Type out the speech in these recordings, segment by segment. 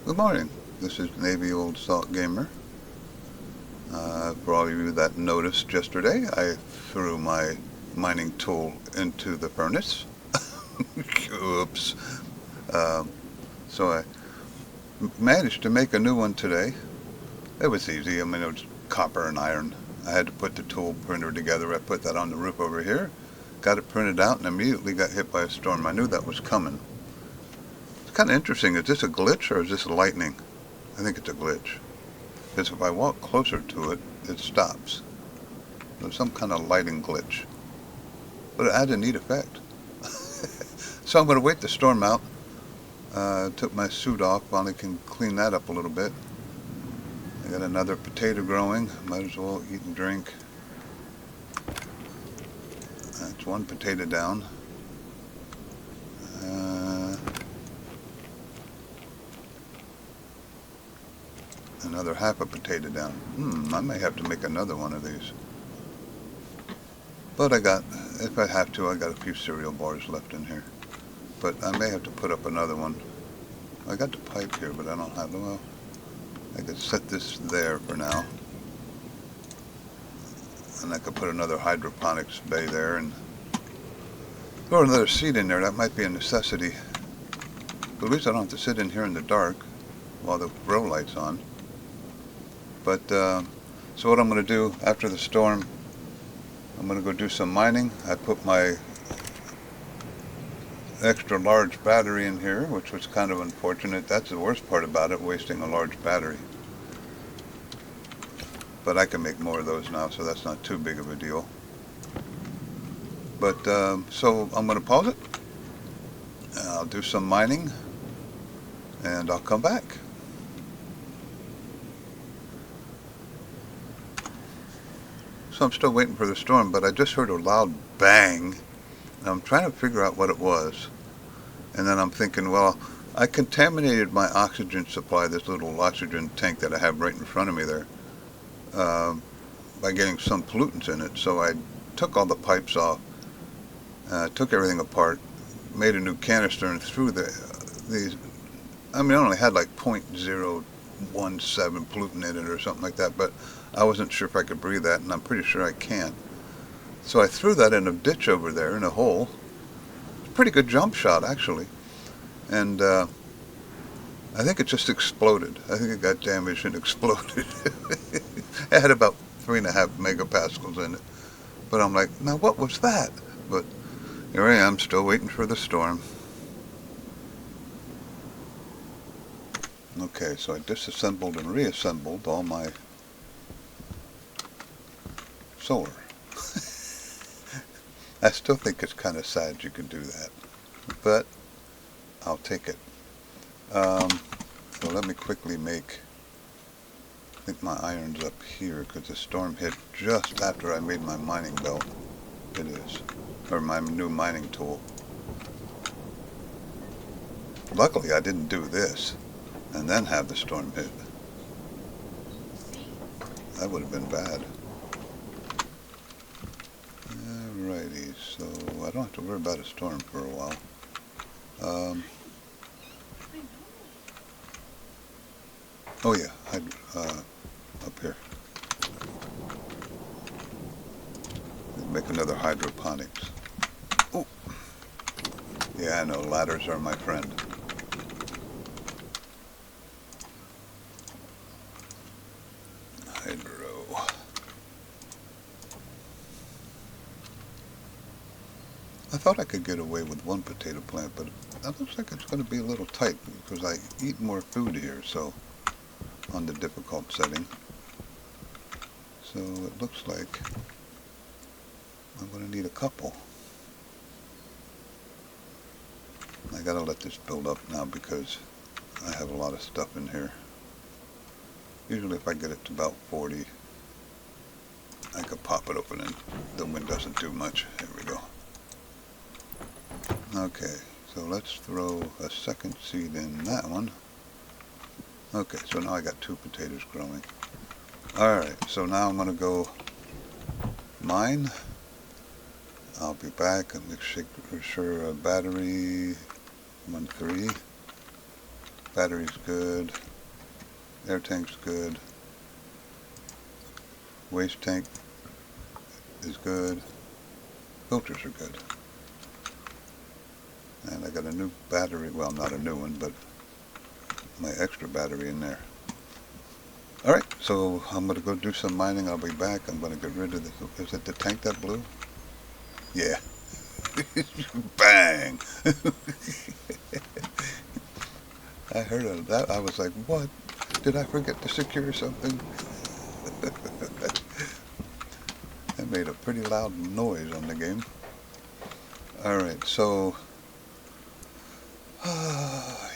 Good morning. This is Navy Old Salt Gamer. For all of you that noticed yesterday, I threw my mining tool into the furnace. Oops. So I managed to make a new one today. It was easy. I mean, it was copper and iron. I had to put the tool printer together. I put that on the roof over here, got it printed out, and immediately got hit by a storm. I knew that was coming. It's kind of interesting. Is this a glitch or is this lightning? I think it's a glitch. Because if I walk closer to it, it stops. There's some kind of lighting glitch. But it had a neat effect. So I'm going to wait the storm out. Took my suit off, finally can clean that up a little bit. I got another potato growing. Might as well eat and drink. That's one potato down. Another half a potato down. I may have to make another one of these. But if I have to, I got a few cereal bars left in here. But I may have to put up another one. I got the pipe here, but I don't have them. Well, I could set this there for now. And I could put another hydroponics bay there and throw another seat in there. That might be a necessity. But at least I don't have to sit in here in the dark while the grow light's on. But, so what I'm going to do after the storm, I'm going to go do some mining. I put my extra large battery in here, which was kind of unfortunate. That's the worst part about it, wasting a large battery. But I can make more of those now, so that's not too big of a deal. But, so I'm going to pause it. I'll do some mining, and I'll come back. So I'm still waiting for the storm, but I just heard a loud bang. And I'm trying to figure out what it was. And then I'm thinking, well, I contaminated my oxygen supply, this little oxygen tank that I have right in front of me there, by getting some pollutants in it. So I took all the pipes off, took everything apart, made a new canister and threw these, I mean, I only had like 0.017 pollutant in it or something like that, but I wasn't sure if I could breathe that, and I'm pretty sure I can't. So I threw that in a ditch over there, in a hole. It's a pretty good jump shot, actually. And I think it just exploded. I think it got damaged and exploded. It had about 3.5 megapascals in it. But I'm like, now what was that? But here I am, still waiting for the storm. Okay, so I disassembled and reassembled all my solar. I still think it's kind of sad you can do that, but I'll take it. So let me quickly make, I think my iron's up here because the storm hit just after I made my mining belt. It is, or my new mining tool. Luckily I didn't do this and then have the storm hit. That would have been bad. Alrighty, so I don't have to worry about a storm for a while. Oh yeah, up here. Make another hydroponics. Oh, yeah, I know, ladders are my friend. Hydro. I thought I could get away with one potato plant, but that looks like it's going to be a little tight because I eat more food here, so on the difficult setting. So it looks like I'm going to need a couple. I got to let this build up now because I have a lot of stuff in here. Usually if I get it to about 40, I could pop it open and the wind doesn't do much. Here we go. Okay, so let's throw a second seed in that one. Okay, so now I got 2 potatoes growing. Alright, so now I'm going to go mine. I'll be back and make sure battery 1.3. battery's good. Air tank's good. Waste tank is good. Filters are good. And I got a new battery, well, not a new one, but my extra battery in there. Alright, so I'm going to go do some mining. I'll be back. I'm going to get rid of this. Is it the tank that blew? Yeah. Bang! I heard of that. I was like, what? Did I forget to secure something? That made a pretty loud noise on the game. Alright, so... yeah, I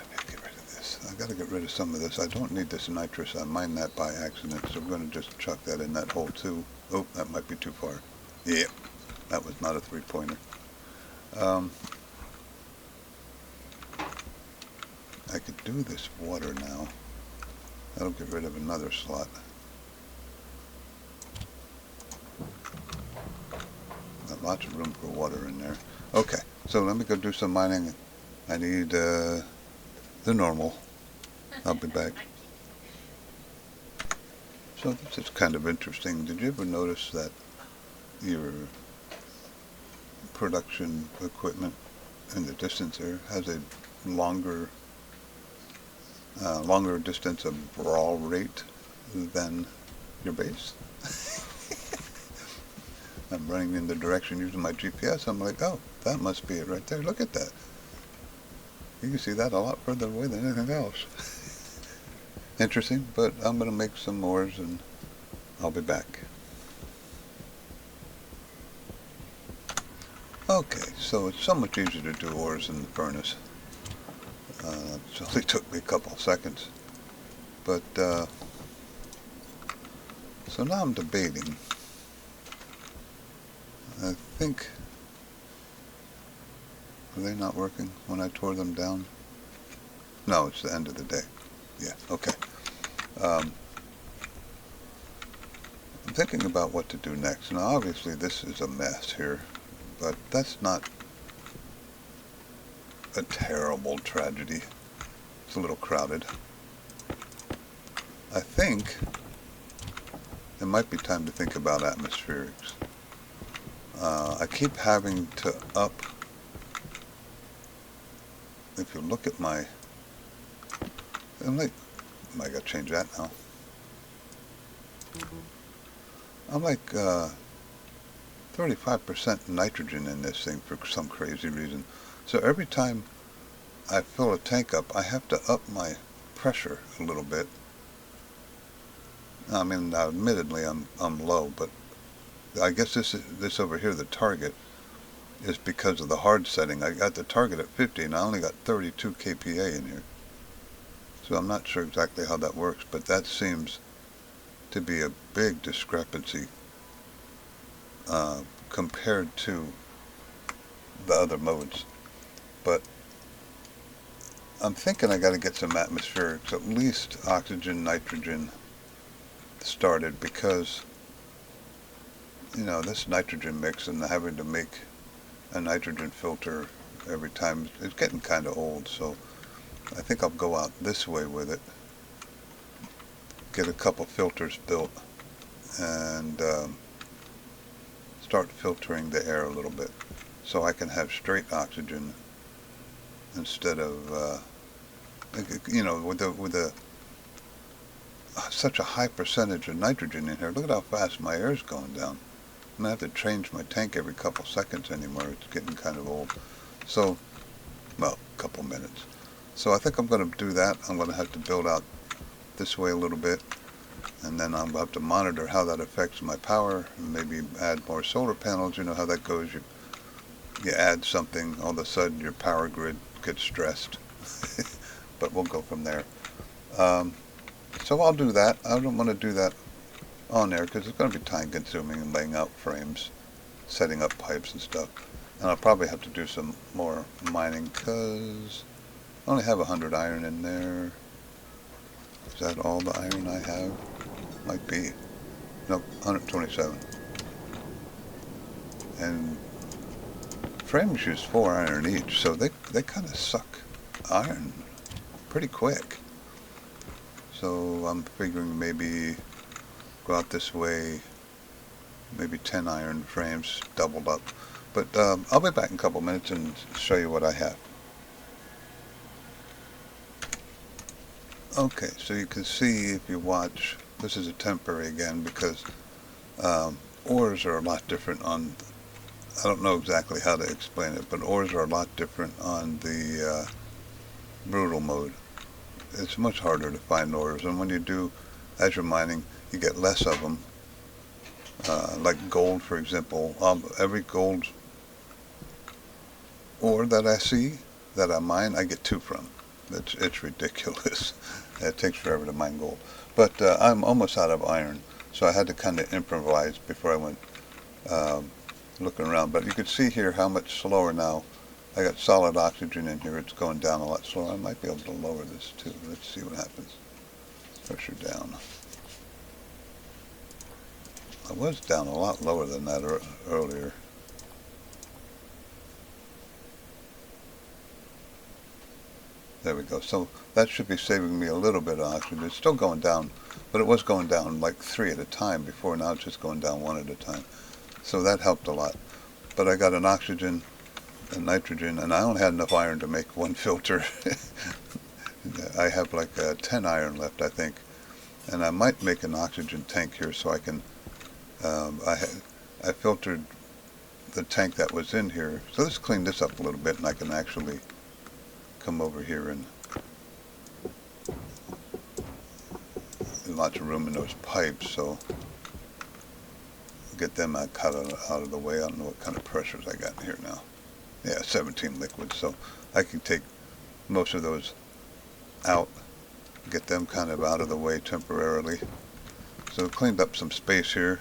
need to get rid of this. I got to get rid of some of this. I don't need this nitrous. I mined that by accident, so I'm going to just chuck that in that hole too. Oh, that might be too far. Yeah, that was not a three-pointer. I could do this water now. That'll get rid of another slot. Got lots of room for water in there. Okay, so let me go do some mining. I need the normal. I'll be back. So this is kind of interesting. Did you ever notice that your production equipment in the distance there has a longer distance of brawl rate than your base? I'm running in the direction using my GPS. I'm like, oh, that must be it right there. Look at that. You can see that a lot further away than anything else. Interesting, but I'm going to make some ores and I'll be back. Okay, so it's so much easier to do ores in the furnace. It only took me a couple seconds. But, so now I'm debating. I think, are they not working when I tore them down? No, it's the end of the day. Yeah, okay. I'm thinking about what to do next. Now, obviously, this is a mess here, but that's not a terrible tragedy. It's a little crowded. I think it might be time to think about atmospherics. I keep having to up, if you look at my, I'm like, I gotta change that now. I'm like 35% nitrogen in this thing for some crazy reason. So every time I fill a tank up, I have to up my pressure a little bit. I mean, now, admittedly, I'm low, but I guess this over here, the target, is because of the hard setting. I got the target at 50, and I only got 32 kPa in here. So I'm not sure exactly how that works, but that seems to be a big discrepancy compared to the other modes. But I'm thinking I got to get some atmospherics, at least oxygen, nitrogen, started, because you know, this nitrogen mix and having to make a nitrogen filter every time is getting kind of old. So I think I'll go out this way with it, get a couple filters built, and start filtering the air a little bit, so I can have straight oxygen instead of you know, with such a high percentage of nitrogen in here. Look at how fast my air's going down. I'm going to have to change my tank every couple seconds anymore. It's getting kind of old. So, well, a couple minutes. So I think I'm going to do that. I'm going to have to build out this way a little bit, and then I'll have to monitor how that affects my power, and maybe add more solar panels. You know how that goes. You add something, all of a sudden your power grid gets stressed. But we'll go from there. So I'll do that. I don't want to do that on there because it's going to be time consuming and laying out frames, setting up pipes and stuff. And I'll probably have to do some more mining because I only have 100 iron in there. Is that all the iron I have? Might be. Nope, 127. And frames use 4 iron each, so they kind of suck iron pretty quick. So I'm figuring maybe go out this way, maybe 10 iron frames doubled up. But I'll be back in a couple minutes and show you what I have. Okay, so you can see if you watch, this is a temporary again because ores are a lot different on, I don't know exactly how to explain it, but ores are a lot different on the brutal mode. It's much harder to find ores, and when you do, as you're mining, you get less of them. Like gold, for example, every gold ore that I see, that I mine, I get 2 from. It's ridiculous. It takes forever to mine gold. But I'm almost out of iron, so I had to kind of improvise before I went looking around. But you can see here how much slower now. I got solid oxygen in here. It's going down a lot slower. I might be able to lower this too. Let's see what happens. Pressure down. I was down a lot lower than that earlier. There we go. So that should be saving me a little bit of oxygen. It's still going down, but it was going down like 3 at a time before. Now it's just going down 1 at a time. So that helped a lot. But I got an oxygen and nitrogen, and I only had enough iron to make 1 filter. I have like 10 iron left, I think. And I might make an oxygen tank here so I can, I filtered the tank that was in here. So let's clean this up a little bit, and I can actually come over here and lots of room in those pipes, so get them out of the way. I don't know what kind of pressures I got in here now. Yeah, 17 liquids, so I can take most of those out, get them kind of out of the way temporarily. So cleaned up some space here.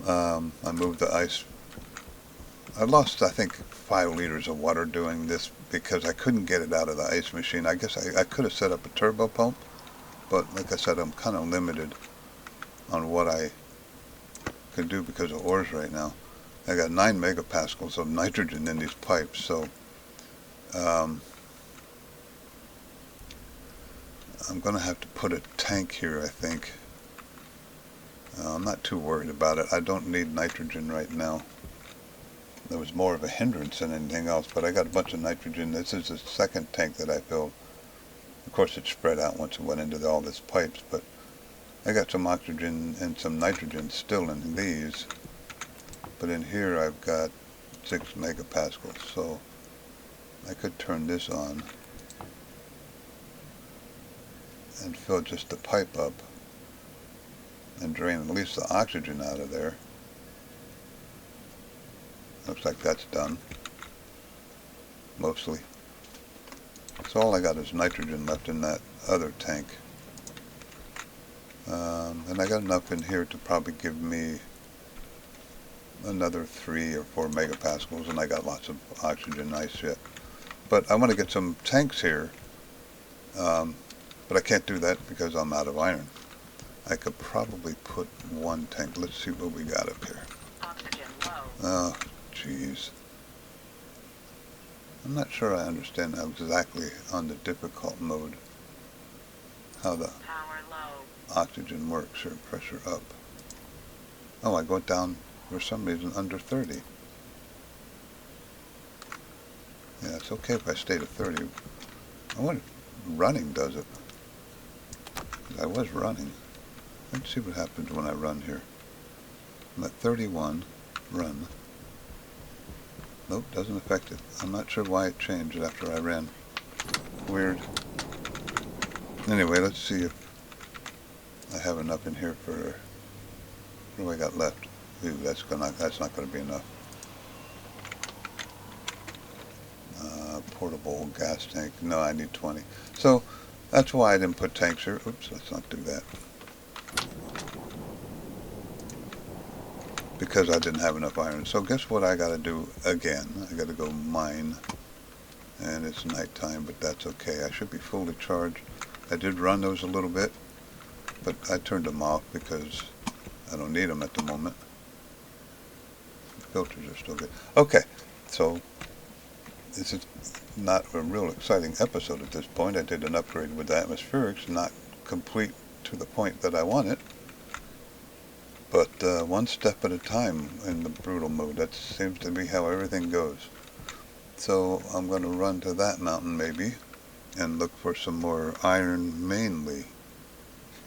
I moved the ice. I lost, I think, 5 liters of water doing this because I couldn't get it out of the ice machine. I guess I could have set up a turbo pump, but like I said, I'm kind of limited on what I can do because of ores right now. I got 9 megapascals of nitrogen in these pipes, so I'm going to have to put a tank here, I think. I'm not too worried about it. I don't need nitrogen right now. There was more of a hindrance than anything else, but I got a bunch of nitrogen. This is the second tank that I filled. Of course, it spread out once it went into all these pipes, but I got some oxygen and some nitrogen still in these. But in here, I've got 6 megapascals, so I could turn this on and fill just the pipe up and drain at least the oxygen out of there. Looks like that's done, mostly. So all I got is nitrogen left in that other tank. And I got enough in here to probably give me another 3 or 4 megapascals, and I got lots of oxygen ice yet. But I want to get some tanks here, but I can't do that because I'm out of iron. I could probably put 1 tank. Let's see what we got up here. Oxygen low. Oh, jeez. I'm not sure I understand how exactly on the difficult mode how the Power low. oxygen works or pressure up. Oh, I go down for some reason under 30. Yeah, it's okay if I stay to 30. I wonder if running does it. I was running. Let's see what happens when I run here. I'm at 31. Run. Nope, doesn't affect it. I'm not sure why it changed after I ran. Weird. Anyway, let's see if I have enough in here for... What do I got left? Ooh, that's not going to be enough. Portable gas tank. No, I need 20. So that's why I didn't put tanks here. Oops, let's not do that. Because I didn't have enough iron. So guess what I got to do again? I got to go mine. And it's nighttime, but that's okay. I should be fully charged. I did run those a little bit, but I turned them off because I don't need them at the moment. The filters are still good. Okay, so this is not a real exciting episode at this point. I did an upgrade with the atmospherics, not complete to the point that I want it, but one step at a time in the brutal mode. That seems to be how everything goes. So I'm going to run to that mountain maybe and look for some more iron mainly,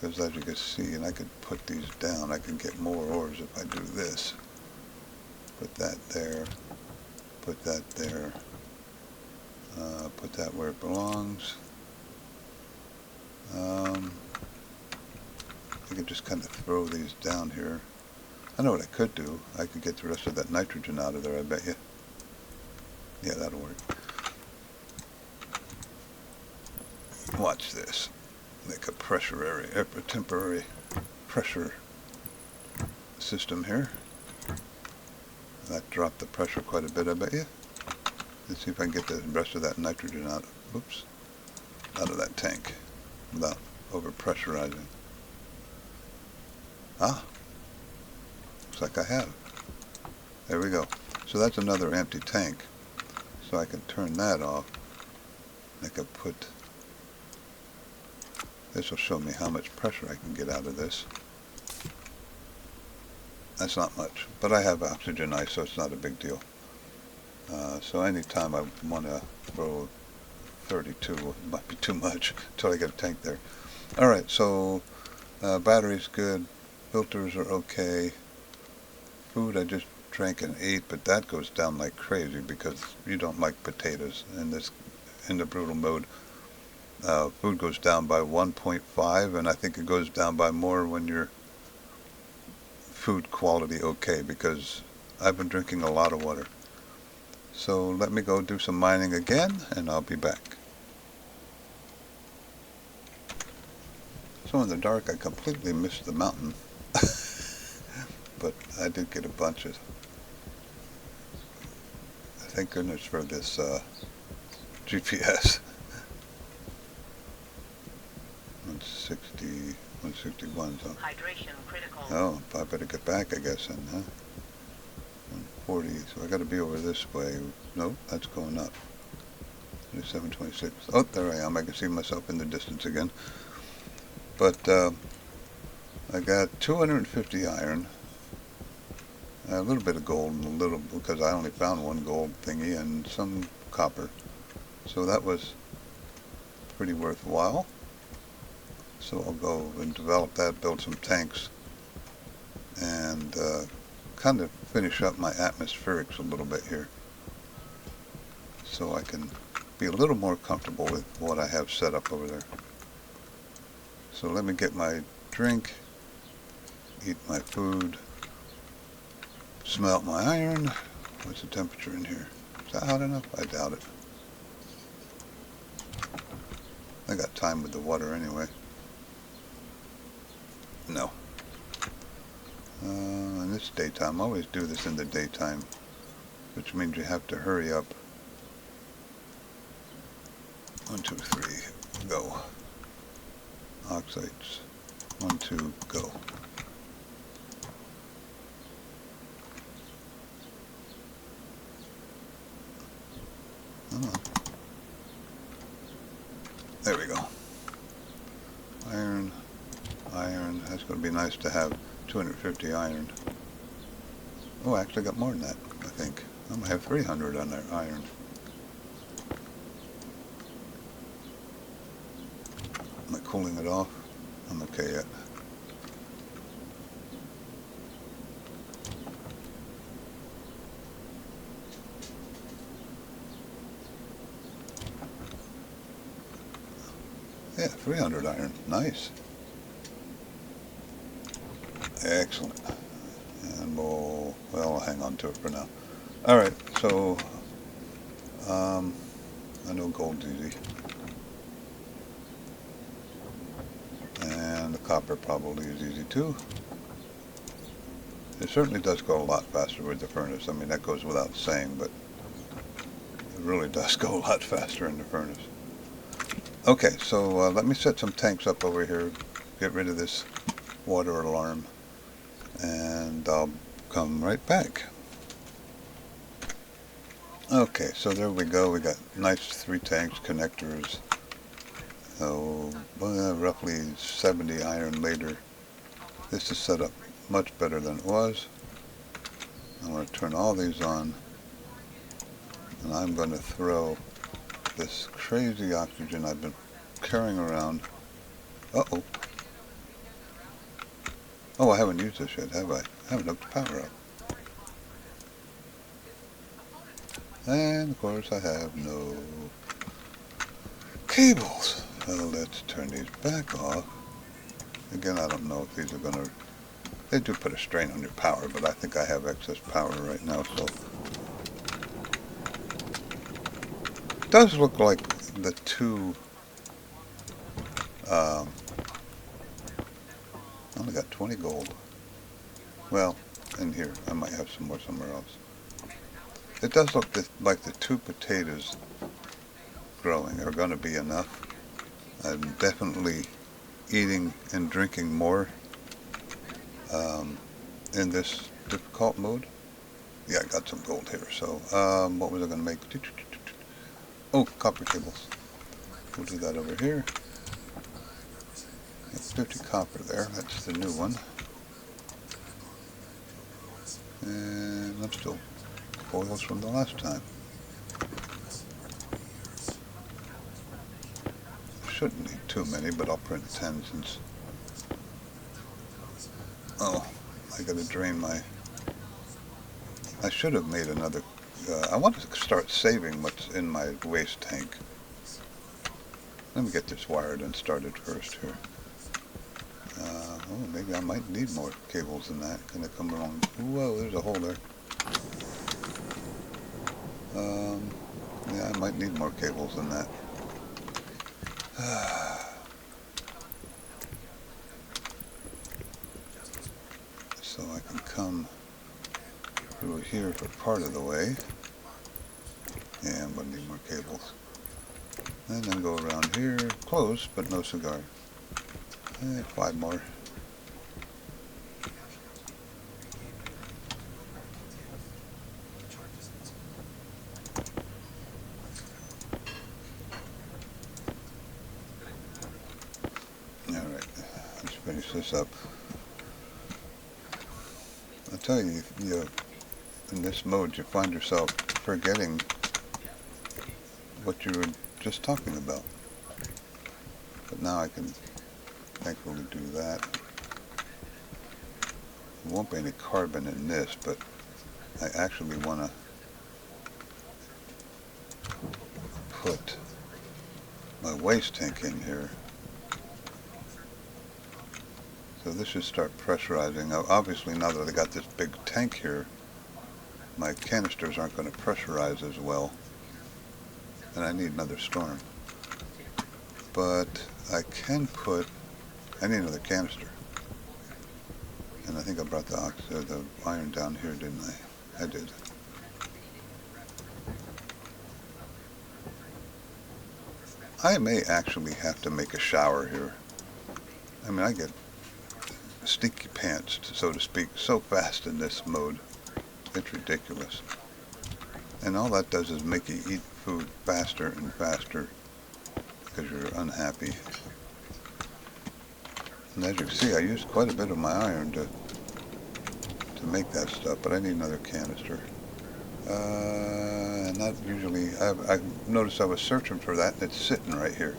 because as you can see, and I could put these down, I can get more ores if I do this. Put that there, put that there, put that where it belongs. I could just kind of throw these down here. I know what I could do. I could get the rest of that nitrogen out of there, I bet you. Yeah, that'll work. Watch this. Make a pressure area, a temporary pressure system here. That dropped the pressure quite a bit, I bet you. Let's see if I can get the rest of that nitrogen out. Oops, out of that tank without over pressurizing. Ah, looks like I have. There we go. So that's another empty tank. So I can turn that off. I can put. This will show me how much pressure I can get out of this. That's not much, but I have oxygen ice, so it's not a big deal. So anytime I want to throw 32, it might be too much until I get a tank there. Alright, so battery's good, filters are okay. Food I just drank and ate, but that goes down like crazy because you don't like potatoes in the brutal mode. Food goes down by 1.5, and I think it goes down by more when you're food quality okay, because I've been drinking a lot of water. So let me go do some mining again, and I'll be back. So in the dark I completely missed the mountain, but I did get a bunch of, thank goodness for this GPS. 160, 161, so. Hydration critical. Oh, I better get back, I guess, then, huh? 140, so I gotta be over this way. Nope, that's going up. 726. Oh, there I am. I can see myself in the distance again. But I got 250 iron, a little bit of gold, and a little, because I only found one gold thingy, and some copper. So that was pretty worthwhile. So I'll go and develop that, build some tanks, and kind of finish up my atmospherics a little bit here, so I can be a little more comfortable with what I have set up over there. So let me get my drink, eat my food, smelt my iron. What's the temperature in here? Is that hot enough? I doubt it. I got time with the water anyway. No. And it's daytime. I always do this in the daytime, which means you have to hurry up. 1, 2, 3, go. Oxides. 1, 2, go. Come on. There we go. Iron. Iron. That's going to be nice to have 250 iron. Oh, I actually got more than that, I think. I'm going to have 300 on there, iron. Am I cooling it off? I'm okay yet. Yeah, 300 iron. Nice. Excellent. And we'll, well, hang on to it for now. Alright, so I know gold's easy. And the copper probably is easy too. It certainly does go a lot faster with the furnace. I mean, that goes without saying, but it really does go a lot faster in the furnace. Okay, so let me set some tanks up over here, get rid of this water alarm, and I'll come right back. Okay, so there we go. We got nice 3 tanks, connectors. So, roughly 70 iron later. This is set up much better than it was. I'm going to turn all these on, and I'm going to throw this crazy oxygen I've been carrying around. Uh-oh. Oh, I haven't used this yet, have I? I haven't hooked the power up. And, of course, I have no cables. So let's turn these back off. Again, I don't know if these are going to... They do put a strain on your power, but I think I have excess power right now, so... It does look like the two... I only got 20 gold. Well, in here. I might have some more somewhere else. It does look like the 2 potatoes growing are going to be enough. I'm definitely eating and drinking more in this difficult mode. Yeah, I got some gold here. So, what was I going to make? Oh, copper cables. We'll do that over here. Got 50 copper there. That's the new one. And I'm still foils from the last time. Shouldn't need too many, but I'll print 10 since... Oh, I gotta drain my... I should have made another... I want to start saving what's in my waste tank. Let me get this wired and started first here. Oh, maybe I might need more cables than that. Can they come along? Whoa, there's a hole there. Yeah, I might need more cables than that. So I can come through here for part of the way. Yeah, I'm going to need more cables. And then go around here, close, but no cigar. 5 more. Alright, let's finish this up. I'll tell you, in this mode you find yourself forgetting what you were just talking about. But now I can thankfully do that. There won't be any carbon in this, but I actually want to put my waste tank in here. So this should start pressurizing. Now, obviously, now that I got this big tank here, my canisters aren't going to pressurize as well. And I need another storm. But I can put... I need another canister. And I think I brought the iron down here, didn't I? I did. I may actually have to make a shower here. I mean, I get stinky pants, so to speak, so fast in this mode. It's ridiculous. And all that does is make you eat food faster and faster because you're unhappy. And as you can see, I used quite a bit of my iron to make that stuff, but I need another canister. And that usually, I noticed I was searching for that, and it's sitting right here.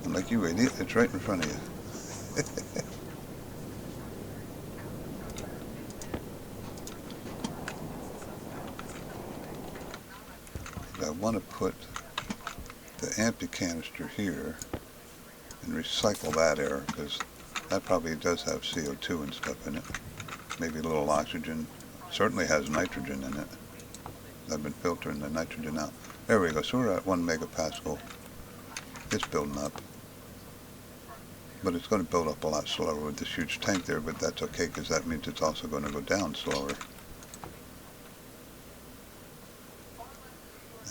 I'm like, you idiot, it's right in front of you. I want to put the empty canister here and recycle that air, because that probably does have CO2 and stuff in it. Maybe a little oxygen. Certainly has nitrogen in it. I've been filtering the nitrogen out. There we go. So we're at 1 megapascal. It's building up. But it's going to build up a lot slower with this huge tank there, but that's okay because that means it's also going to go down slower.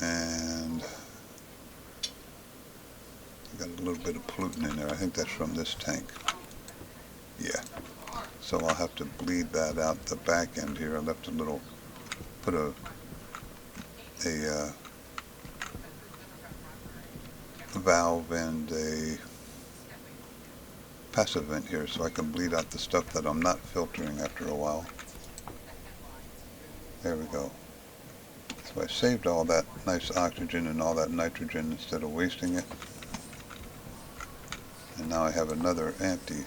And I got a little bit of pollutant in there. I think that's from this tank. Yeah. So I'll have to bleed that out the back end here. I left a little, put a a valve and a passive vent here so I can bleed out the stuff that I'm not filtering after a while. There we go. So I saved all that nice oxygen and all that nitrogen instead of wasting it. And now I have another empty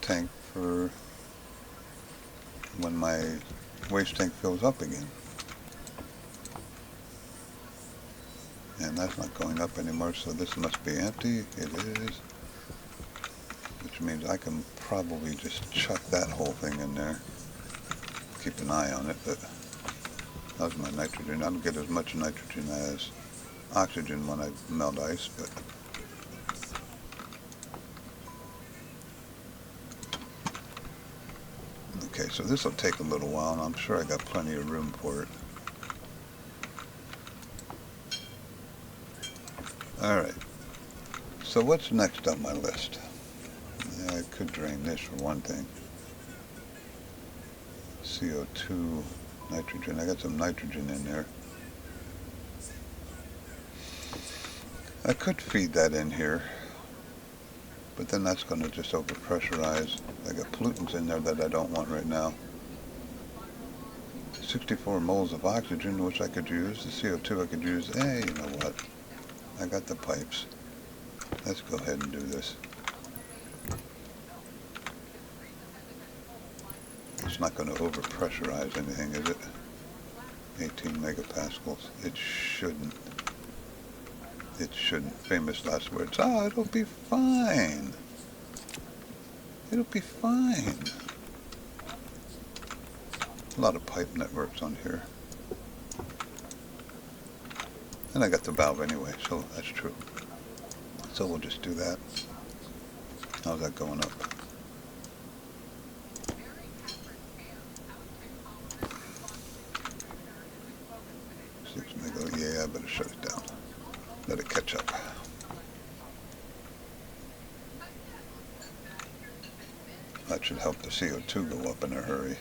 tank for when my waste tank fills up again. And that's not going up anymore, so this must be empty. It is. Which means I can probably just chuck that whole thing in there. Keep an eye on it, but that was my nitrogen. I don't get as much nitrogen as oxygen when I melt ice, but okay, so this will take a little while, and I'm sure I got plenty of room for it. Alright, so what's next on my list? Yeah, I could drain this for one thing. CO2, nitrogen. I got some nitrogen in there. I could feed that in here, but then that's going to just overpressurize. I got pollutants in there that I don't want right now. 64 moles of oxygen, which I could use. The CO2 I could use. Hey, you know what? I got the pipes. Let's go ahead and do this. It's not going to overpressurize anything, is it? 18 megapascals. It shouldn't. It shouldn't. Famous last words. Oh, it'll be fine. It'll be fine. A lot of pipe networks on here. And I got the valve anyway, so that's true. So we'll just do that. How's that going up? Yeah, I better shut it down. Let it catch up. That should help the CO2 go up in a hurry.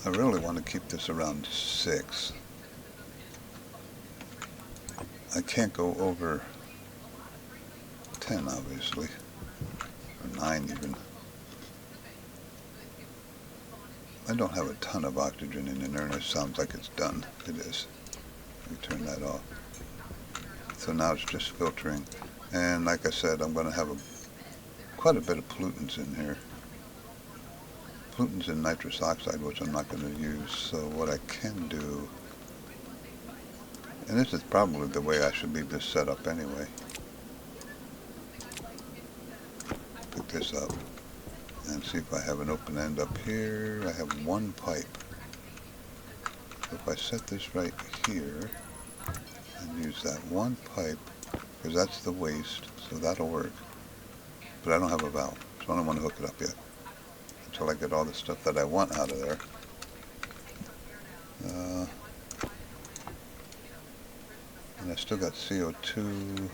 I really want to keep this around 6. I can't go over 10, obviously, or 9 even. I don't have a ton of oxygen in there, and it sounds like it's done. It is. Let me turn that off. So now it's just filtering, and like I said, I'm going to have quite a bit of pollutants in here. Pollutants and nitrous oxide, which I'm not going to use. So what I can do, and this is probably the way I should leave this set up anyway. Pick this up and see if I have an open end up here. I have one pipe. So if I set this right here and use that one pipe, because that's the waste, so that'll work. But I don't have a valve, so I don't want to hook it up yet until I get all the stuff that I want out of there. And I still got CO2,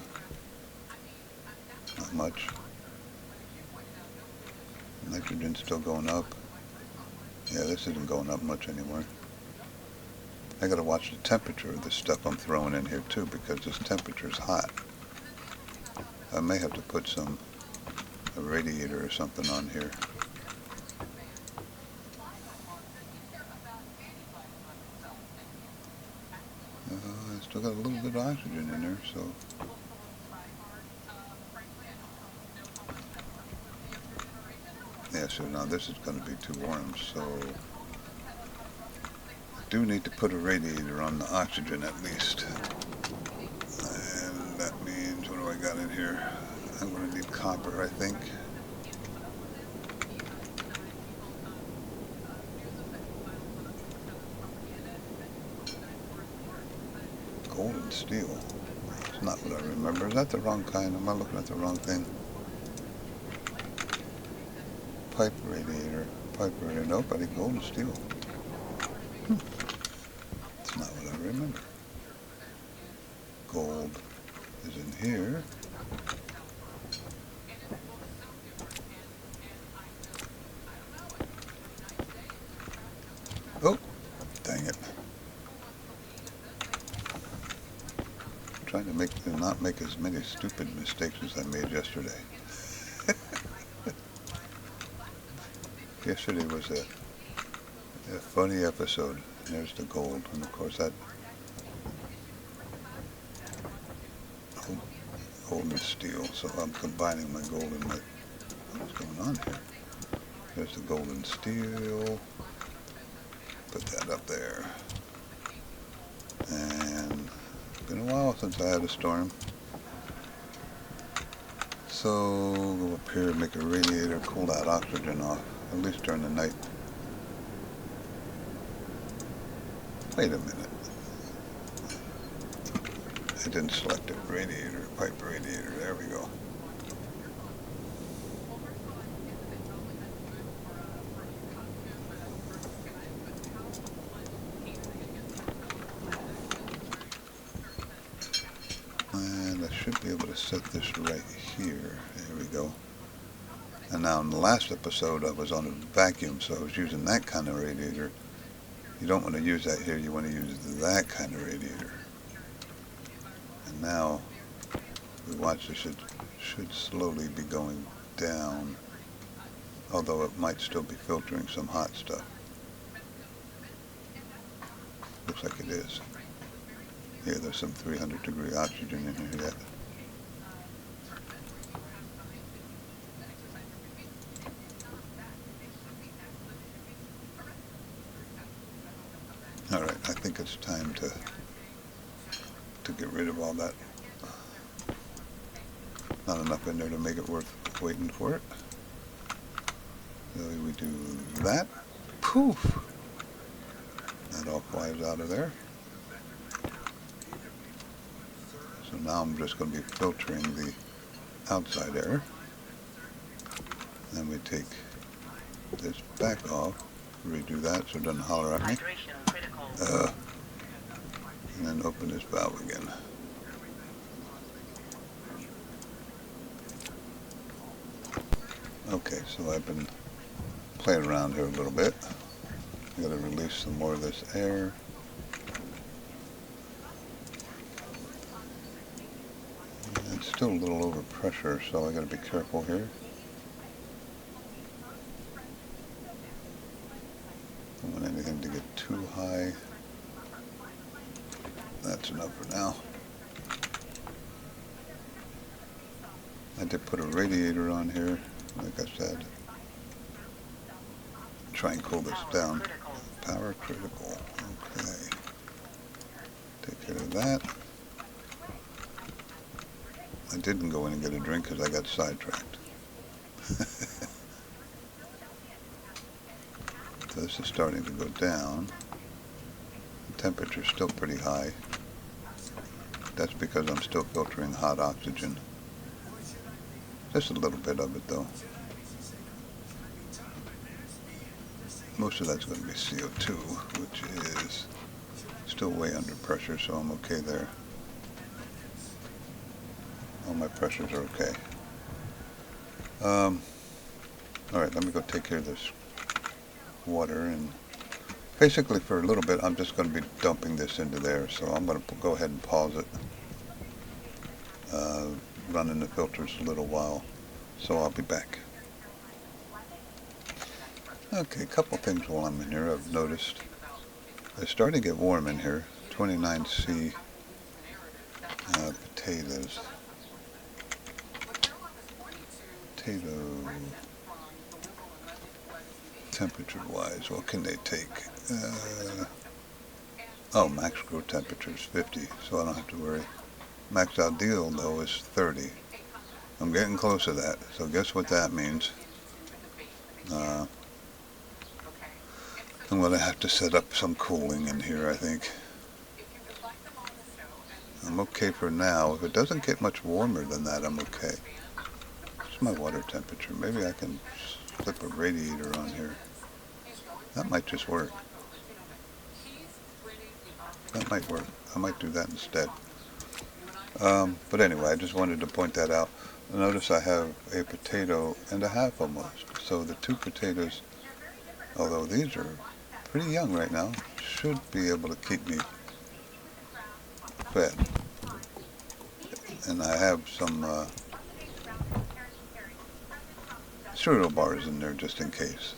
not much. Nitrogen's still going up. Yeah, this isn't going up much anymore. I gotta watch the temperature of this stuff I'm throwing in here too, because this temperature's hot. I may have to put a radiator or something on here. I still got a little bit of oxygen in there, so. Yeah, so now this is going to be too warm, so I do need to put a radiator on the oxygen at least. And that means, what do I got in here? I'm going to need copper, I think. Gold and steel. It's not what I remember. Is that the wrong kind? Am I looking at the wrong thing? Pipe radiator. Nope, I think gold and steel. It's not what I remember. Gold is in here. trying to not make as many stupid mistakes as I made yesterday. Yesterday was a funny episode. There's the gold, and of course that gold and steel. So I'm combining my gold and my, what's going on here? There's the gold and steel. Put that up there. And it's been a while since I had a storm. So go up here and make a radiator, cool that oxygen off, at least during the night. Wait a minute. I didn't select it. Radiator, pipe radiator, there we go. And I should be able to set this right here. There we go. And now in the last episode I was on a vacuum, so I was using that kind of radiator. You don't want to use that here, you want to use that kind of radiator. And now we watch this, it should slowly be going down, although it might still be filtering some hot stuff. Looks like it is. Yeah, there's some 300-degree oxygen in here yet. All right, I think it's time to get rid of all that. Not enough in there to make it worth waiting for it. So we do that. Poof! That all flies out of there. So now I'm just going to be filtering the outside air. Then we take this back off, redo that so it doesn't holler at me. And then open this valve again. Okay, so I've been playing around here a little bit. I'm going to release some more of this air. It's still a little over pressure, so I got to be careful here. Don't want anything to get too high. That's enough for now. I did put a radiator on here, like I said. Try and cool this down. Power critical. Okay. Take care of that. I didn't go in and get a drink because I got sidetracked. So this is starting to go down. The temperature's still pretty high. That's because I'm still filtering hot oxygen. Just a little bit of it though. Most of that's going to be CO2, which is still way under pressure, so I'm okay there. All my pressures are okay. Alright, let me go take care of this water, and basically for a little bit I'm just going to be dumping this into there, so I'm going to go ahead and pause it. Running the filters a little while, so I'll be back. Okay, a couple things while I'm in here I've noticed. It's starting to get warm in here. 29C potatoes. Potato temperature wise, what can they take? Oh, max grow temperature is 50, so I don't have to worry. Max ideal though is 30. I'm getting close to that, so guess what that means? I'm going to have to set up some cooling in here, I think. I'm okay for now. If it doesn't get much warmer than that, I'm okay. What's my water temperature? Maybe I can slip a radiator on here. That might just work. That might work. I might do that instead. But anyway, I just wanted to point that out. Notice I have a potato and a half almost. So the two potatoes, although these are pretty young right now, should be able to keep me fed. And I have some cereal bars in there just in case.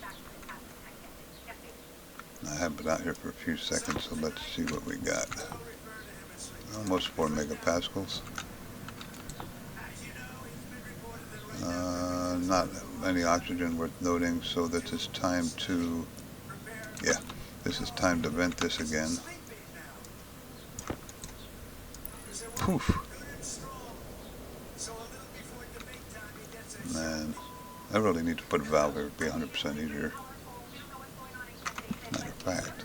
I have been out here for a few seconds, so let's see what we got. Almost 4 megapascals. Not any oxygen worth noting, so this is time to, this is time to vent this again. Poof. Man, I really need to put a valve here. It'd be 100% easier. Matter of fact.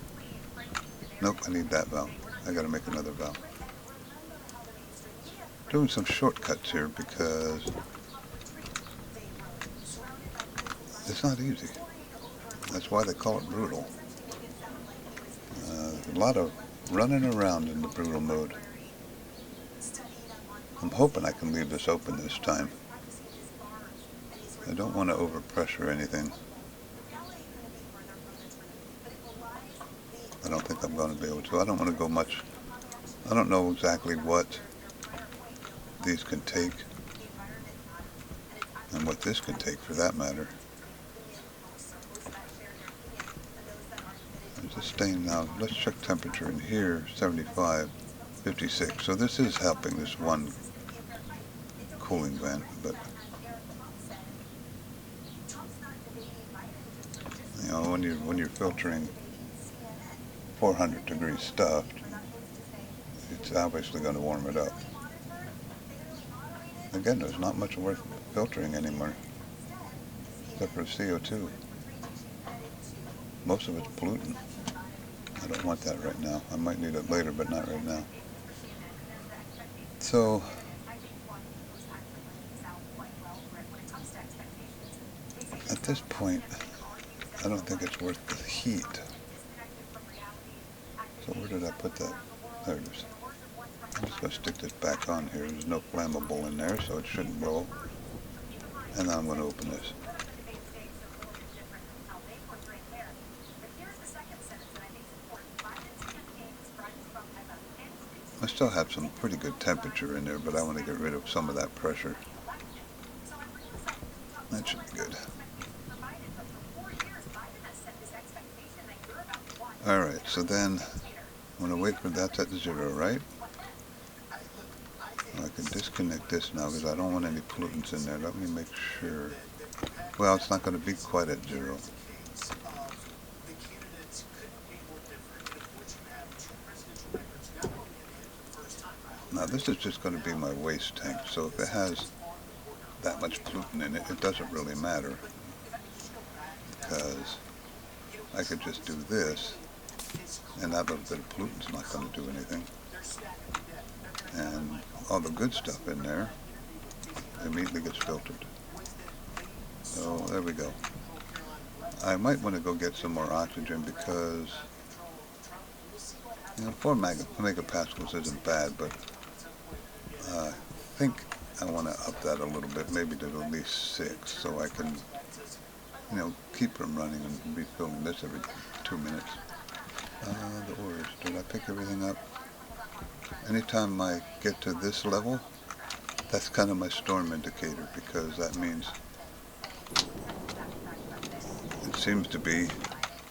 Nope, I need that valve. I gotta make another valve. Doing some shortcuts here because it's not easy. That's why they call it brutal. A lot of running around in the brutal mode. I'm hoping I can leave this open this time. I don't want to overpressure anything. I don't think I'm going to be able to. I don't want to go much. I don't know exactly what these can take and what this can take for that matter. There's a stain now. Let's check temperature in here. 75, 56. So this is helping this one cooling vent, but you know, when you're filtering 400 degree stuff, it's obviously going to warm it up. Again, there's not much worth filtering anymore, except for CO2. Most of it's pollutant. I don't want that right now. I might need it later, but not right now. So, at this point, I don't think it's worth the heat. So where did I put that? There it is. I'm just going to stick this back on here. There's no flammable in there, so it shouldn't blow. And now I'm going to open this. I still have some pretty good temperature in there, but I want to get rid of some of that pressure. That should be good. Alright, so then I'm going to wait for that at 0, right? I can disconnect this now because I don't want any pollutants in there. Let me make sure. Well, it's not going to be quite at 0. Now this is just going to be my waste tank, so if it has that much pollutant in it, it doesn't really matter. Because I could just do this, and that little bit of pollutant's not going to do anything. And all the good stuff in there immediately gets filtered. So there we go. I might want to go get some more oxygen because, you know, 4 megapascals isn't bad, but I think I want to up that a little bit, maybe to at least 6, so I can, you know, keep from running and refilling this every 2 minutes. The orders, did I pick everything up? Anytime I get to this level, that's kind of my storm indicator, because that means it seems to be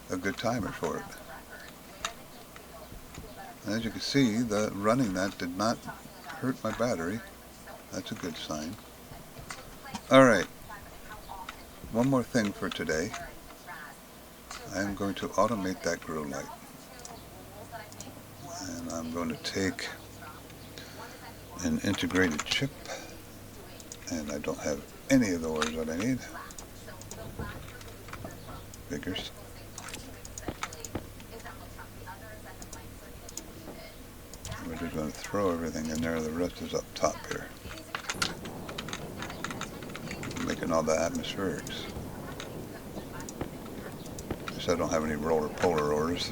a good timer for it. And as you can see, the running that did not hurt my battery. That's a good sign. Alright, one more thing for today. I am going to automate that grow light. And I'm going to take an integrated chip, and I don't have any of the ores that I need. Figures. We're just going to throw everything in there. The rest is up top here. Making all the atmospherics. Guess I don't have any roller polar ores.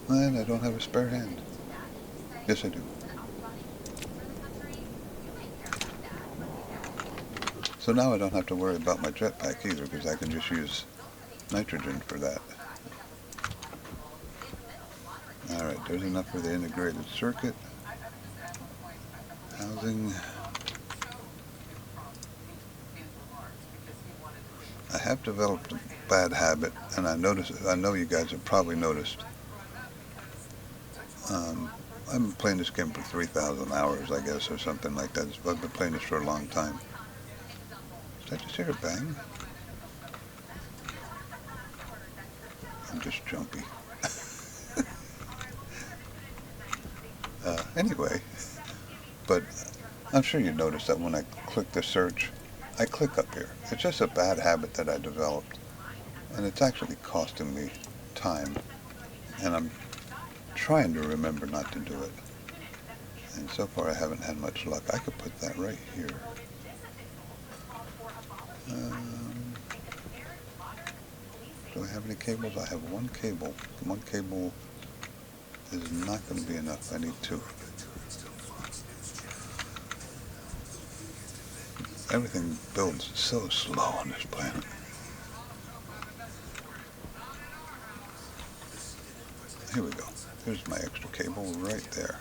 And I don't have a spare hand. Yes, I do. So now I don't have to worry about my jetpack either, because I can just use nitrogen for that. Alright, there's enough for the integrated circuit. Housing. I have developed a bad habit, and I know you guys have probably noticed. I've been playing this game for 3,000 hours, I guess, or something like that. I've been playing this for a long time. Did I just hear a bang? I'm just jumpy. Anyway, but I'm sure you noticed that when I click the search, I click up here. It's just a bad habit that I developed, and it's actually costing me time, and I'm trying to remember not to do it. And so far I haven't had much luck. I could put that right here. Do I have any cables? I have one cable. One cable is not going to be enough. I need two. Everything builds so slow on this planet. Here we go. Here's my extra cable right there.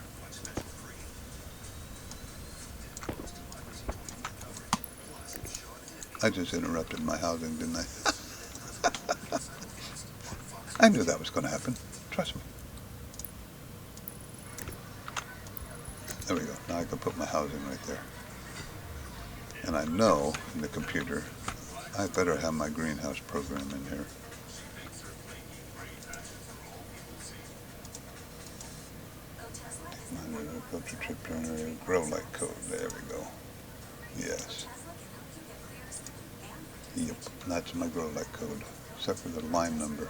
I just interrupted my housing, didn't I? I knew that was going to happen. Trust me. There we go. Now I can put my housing right there. And I know in the computer, I better have my greenhouse program in here. Filter chip generator, growlight code. There we go. Yes. Yep, that's my growlight code, except for the line number.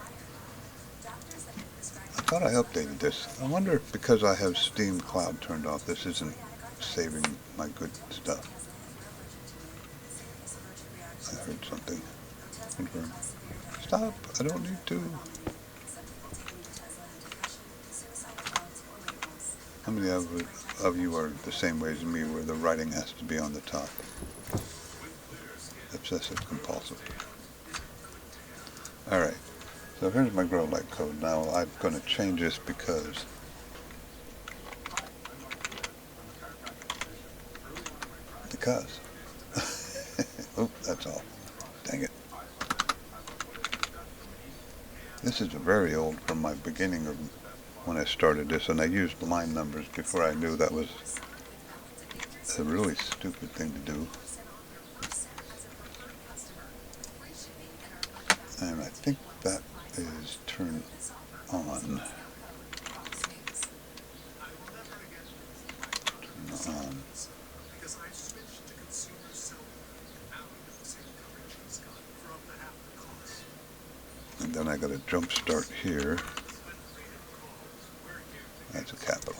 I thought I updated this. I wonder if because I have Steam Cloud turned off, this isn't saving my good stuff. I heard something. Confirm. Stop! I don't need to. How many of you are the same way as me, where the writing has to be on the top? Obsessive compulsive. Alright, so here's my growlight code. Now I'm going to change this because oh, that's all. Dang it. This is very old from my beginning of when I started this, and I used line numbers before I knew that was a really stupid thing to do. And I think that is turned on. Turn on. And then I got a jump start here. That's a capital.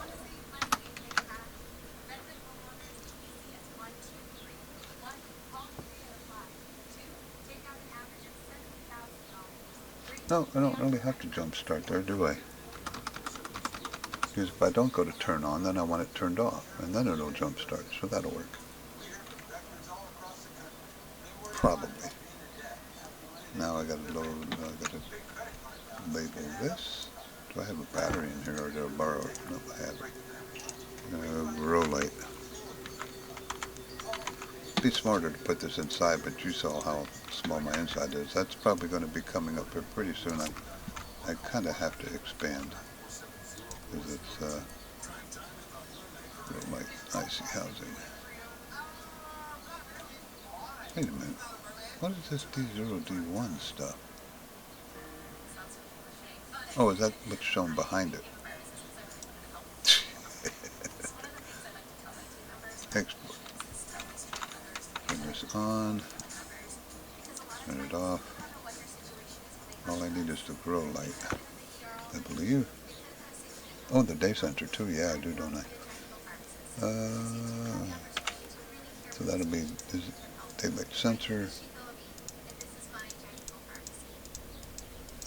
No, I don't really have to jump start there, do I? Because if I don't go to turn on, then I want it turned off, and then it'll jump start, so that'll work. Probably. Now I gotta label this. Do I have a battery in here, or did I borrow it? No, I have it. Growlight. It'd be smarter to put this inside, but you saw how small my inside is. That's probably going to be coming up here pretty soon. I kind of have to expand because it's Growlight IC housing. Wait a minute. What is this D0, D1 stuff? Oh, is that what's shown behind it? Export. Turn this on. Turn it off. All I need is the grow light, I believe. Oh, the day sensor too. Yeah, I do, don't I? So that'll be daylight sensor.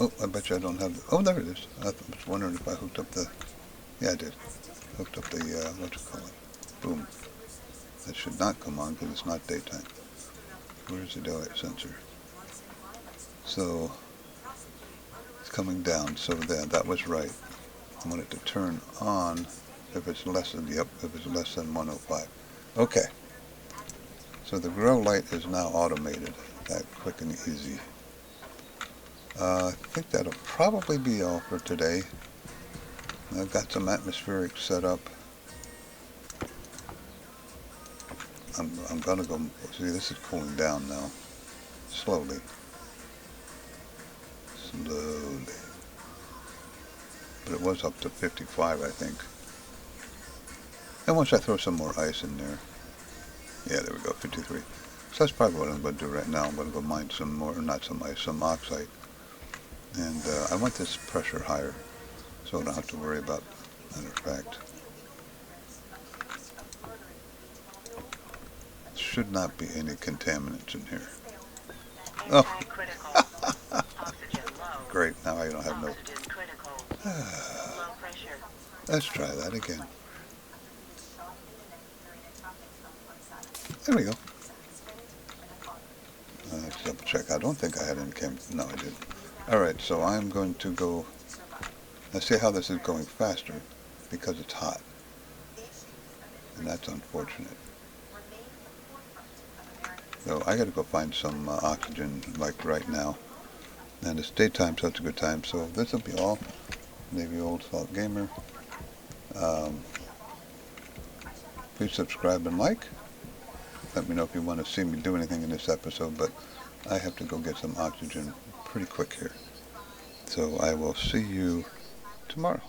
Oh, I bet you I don't have the... Oh, there it is. I was wondering if I hooked up the... Yeah, I did. Hooked up the, what you call it? Boom. That should not come on because it's not daytime. Where's the daylight sensor? So, coming down, so that was right. I want it to turn on if it's less than, yep, if it's less than 105. Okay, so the grow light is now automated, that quick and easy. I think that'll probably be all for today. I've got some atmospheric set up. I'm gonna go, see, this is cooling down now, slowly. But it was up to 55, I think. And once I throw some more ice in there, yeah, there we go, 53. So that's probably what I'm going to do right now. I'm going to go mine some more, not some ice, some oxide. And I want this pressure higher, so I don't have to worry about, matter of fact. Should not be any contaminants in here. Oh, great, now I don't have no. Let's try that again. There we go. Let's double check. I don't think I had any no, I didn't. Alright, so I'm going to go, let's see how this is going faster, because it's hot. And that's unfortunate. So I gotta go find some oxygen, like right now. And it's daytime, so it's a good time. So this will be all. Navy Old Salt Gamer. Please subscribe and like. Let me know if you want to see me do anything in this episode, but I have to go get some oxygen pretty quick here. So I will see you tomorrow.